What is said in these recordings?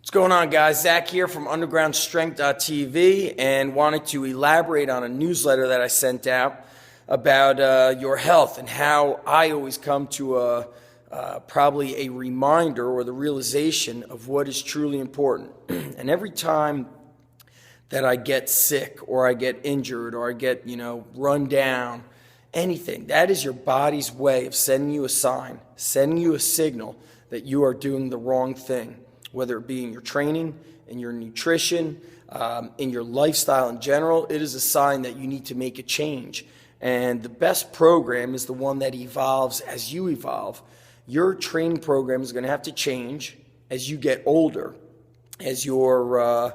What's going on, guys? Zach here from undergroundstrength.tv, and wanted to elaborate on a newsletter that I sent out about your health and how I always come to probably a reminder or the realization of what is truly important. And every time that I get sick or I get injured or I get, run down, anything, that is your body's way of sending you a sign, sending you a signal that you are doing the wrong thing. Whether it be in your training, in your nutrition, in your lifestyle in general, it is a sign that you need to make a change. And the best program is the one that evolves as you evolve. Your training program is going to have to change as you get older, as your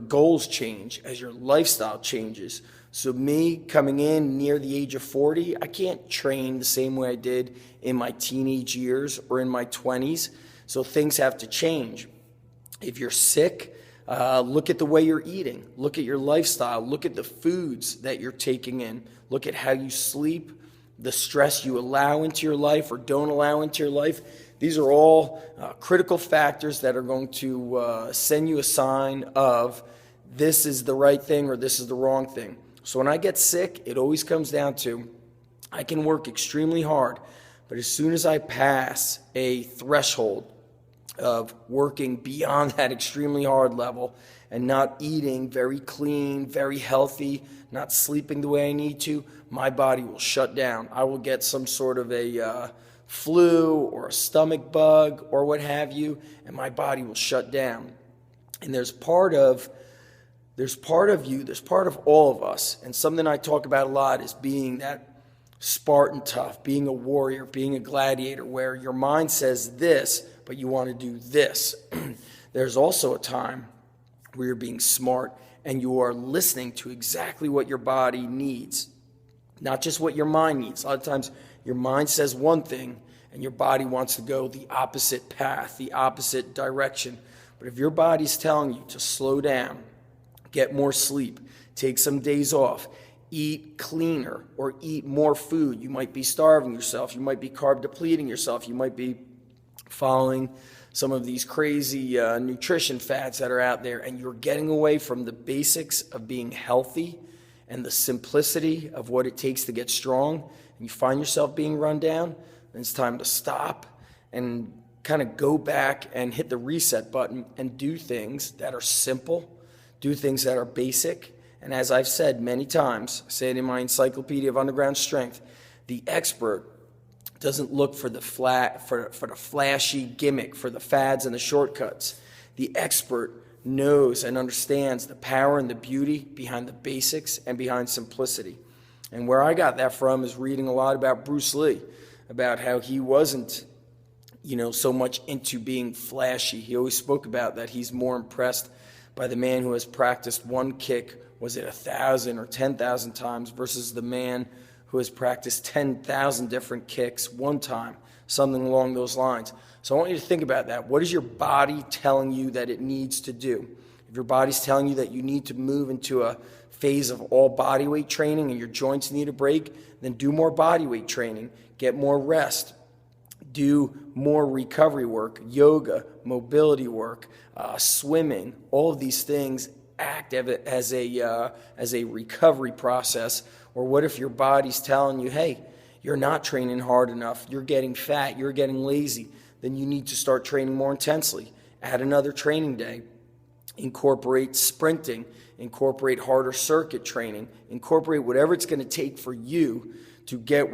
goals change, as your lifestyle changes. So me coming in near the age of 40, I can't train the same way I did in my teenage years or in my 20s. So things have to change. If you're sick, look at the way you're eating. Look at your lifestyle. Look at the foods that you're taking in. Look at how you sleep, the stress you allow into your life or don't allow into your life. These are all critical factors that are going to send you a sign of this is the right thing or this is the wrong thing. So when I get sick, it always comes down to I can work extremely hard, but as soon as I pass a threshold of working beyond that extremely hard level and not eating very clean, very healthy, not sleeping the way I need to, my body will shut down. I will get some sort of a flu or a stomach bug or what have you, and my body will shut down. And there's part of all of us, and something I talk about a lot is being that Spartan tough, being a warrior, being a gladiator, where your mind says this, but you want to do this. There's also a time where you're being smart and you are listening to exactly what your body needs, not just what your mind needs. A lot of times your mind says one thing and your body wants to go the opposite path, the opposite direction. But if your body's telling you to slow down, get more sleep, take some days off, eat cleaner or eat more food, you might be starving yourself, you might be carb depleting yourself, you might be following some of these crazy nutrition fads that are out there, and you're getting away from the basics of being healthy and the simplicity of what it takes to get strong, and you find yourself being run down, then it's time to stop and kind of go back and hit the reset button and do things that are simple, do things that are basic. And as I've said many times, I say it in my Encyclopedia of Underground Strength, the expert doesn't look for the flashy gimmick, for the fads and the shortcuts. The expert knows and understands the power and the beauty behind the basics and behind simplicity. And where I got that from is reading a lot about Bruce Lee, about how he wasn't, so much into being flashy. He always spoke about that he's more impressed by the man who has practiced one kick, was it 1,000 or 10,000 times, versus the man who has practiced 10,000 different kicks one time, something along those lines. So I want you to think about that. What is your body telling you that it needs to do? If your body's telling you that you need to move into a phase of all body weight training and your joints need a break, then do more body weight training, get more rest, do more recovery work, yoga, mobility work, swimming. All of these things act as a recovery process. Or what if your body's telling you, hey, you're not training hard enough, you're getting fat, you're getting lazy, then you need to start training more intensely. Add another training day. Incorporate sprinting, incorporate harder circuit training, incorporate whatever it's going to take for you to get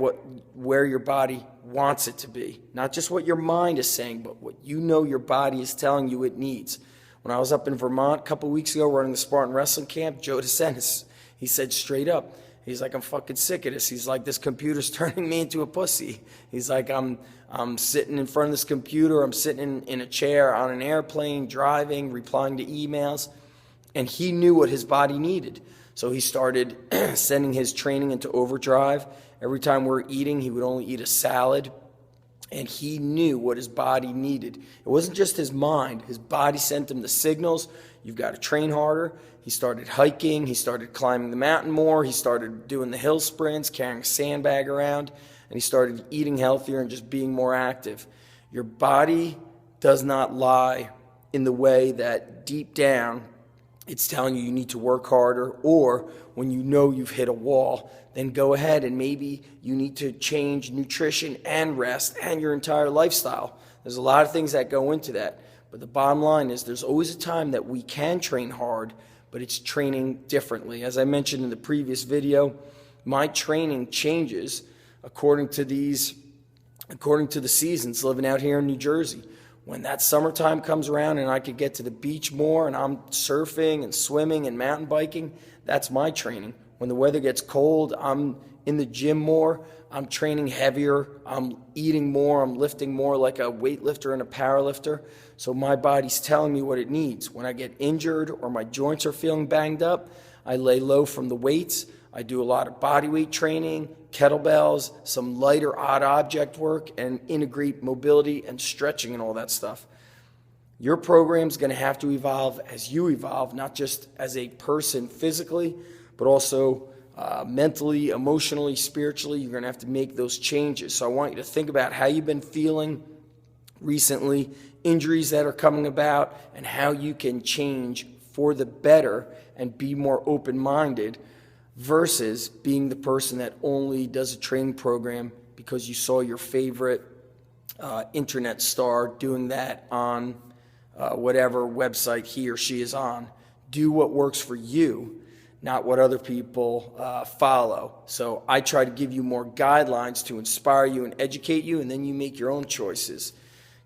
where your body wants it to be. Not just what your mind is saying, but what you know your body is telling you it needs. When I was up in Vermont a couple weeks ago running the Spartan wrestling camp, Joe DeSantis, he said straight up, he's like, I'm fucking sick of this. He's like, this computer's turning me into a pussy. He's like, I'm sitting in front of this computer, I'm sitting in a chair on an airplane, driving, replying to emails, and he knew what his body needed. So he started sending his training into overdrive. Every time we were eating, he would only eat a salad, and he knew what his body needed. It wasn't just his mind. His body sent him the signals. You've got to train harder. He started hiking. He started climbing the mountain more. He started doing the hill sprints, carrying a sandbag around, and he started eating healthier and just being more active. Your body does not lie. in the way that deep down it's telling you need to work harder, or when you know you've hit a wall, then go ahead and maybe you need to change nutrition and rest and your entire lifestyle. There's a lot of things that go into that. But the bottom line is there's always a time that we can train hard, but it's training differently. As I mentioned in the previous video, my training changes according to the seasons living out here in New Jersey. When that summertime comes around and I could get to the beach more and I'm surfing and swimming and mountain biking, that's my training. When the weather gets cold, I'm in the gym more, I'm training heavier, I'm eating more, I'm lifting more like a weightlifter and a powerlifter. So my body's telling me what it needs. When I get injured or my joints are feeling banged up, I lay low from the weights. I do a lot of body weight training, kettlebells, some lighter odd object work, and integrate mobility and stretching and all that stuff. Your program's going to have to evolve as you evolve, not just as a person physically, but also mentally, emotionally, spiritually. You're going to have to make those changes. So I want you to think about how you've been feeling recently, injuries that are coming about, and how you can change for the better and be more open-minded versus being the person that only does a training program because you saw your favorite internet star doing that on whatever website he or she is on. Do what works for you, not what other people follow. So I try to give you more guidelines to inspire you and educate you, and then you make your own choices.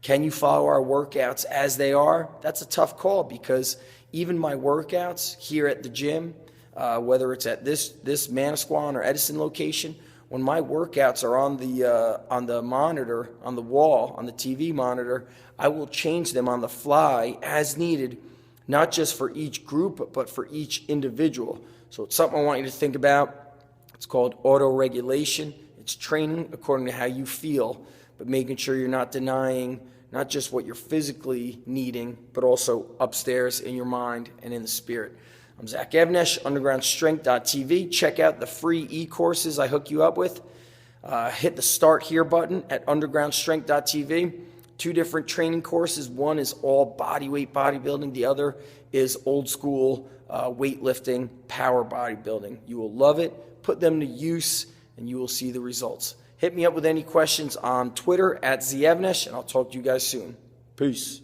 Can you follow our workouts as they are? That's a tough call, because even my workouts here at the gym, whether it's at this Manasquan or Edison location, when my workouts are on the monitor, on the wall, on the TV monitor, I will change them on the fly as needed, not just for each group, but for each individual. So it's something I want you to think about. It's called auto-regulation. It's training according to how you feel, but making sure you're not denying not just what you're physically needing, but also upstairs in your mind and in the spirit. I'm Zach Evnesh, undergroundstrength.tv. Check out the free e-courses I hook you up with. Hit the Start Here button at undergroundstrength.tv. 2 different training courses. One is all bodyweight bodybuilding. The other is old school weightlifting, power bodybuilding. You will love it. Put them to use, and you will see the results. Hit me up with any questions on Twitter at @ZEvnesh, and I'll talk to you guys soon. Peace.